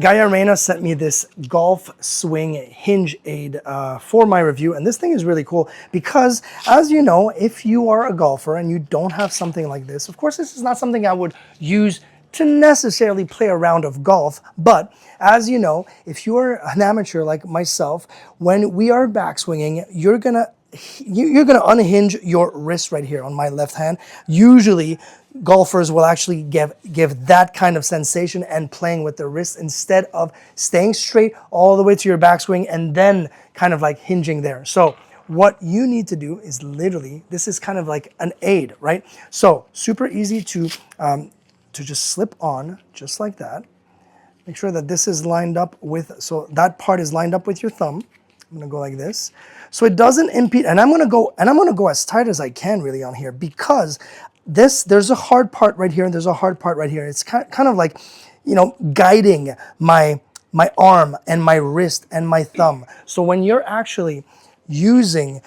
GAIARENA sent me this golf swing hinge aid for my review, and this thing is really cool because, as you know, if you are a golfer and you don't have something like this, of course this is not something I would use to necessarily play a round of golf, but as you know, if you're an amateur like myself, when we are backswinging, you're gonna unhinge your wrist right here on my left hand. Usually golfers will actually give that kind of sensation and playing with the wrist instead of staying straight all the way to your backswing and then kind of like hinging there. So what you need to do is literally, this is kind of like an aid, right? So super easy to just slip on just like that. Make sure that this is lined up with, so that part is lined up with your thumb. I'm gonna go like this. So it doesn't impede, and I'm gonna go as tight as I can really on here because there's a hard part right here and there's a hard part right here. It's kind of like, you know, guiding my arm and my wrist and my thumb. So when you're actually using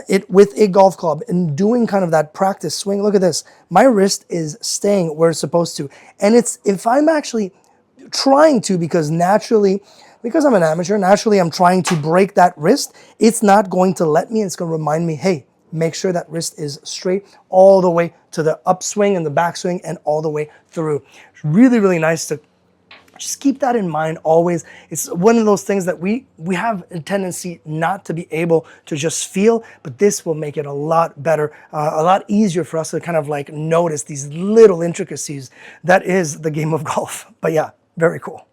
it with a golf club and doing kind of that practice swing, look at this. My wrist is staying where it's supposed to. And it's, if I'm actually trying to, because I'm an amateur, naturally I'm trying to break that wrist, it's not going to let me. It's going to remind me, hey, make sure that wrist is straight all the way to the upswing and the backswing and all the way through. It's really, really nice to just keep that in mind always. It's one of those things that we have a tendency not to be able to just feel, but this will make it a lot better, a lot easier for us to kind of like notice these little intricacies that is the game of golf. But yeah, very cool.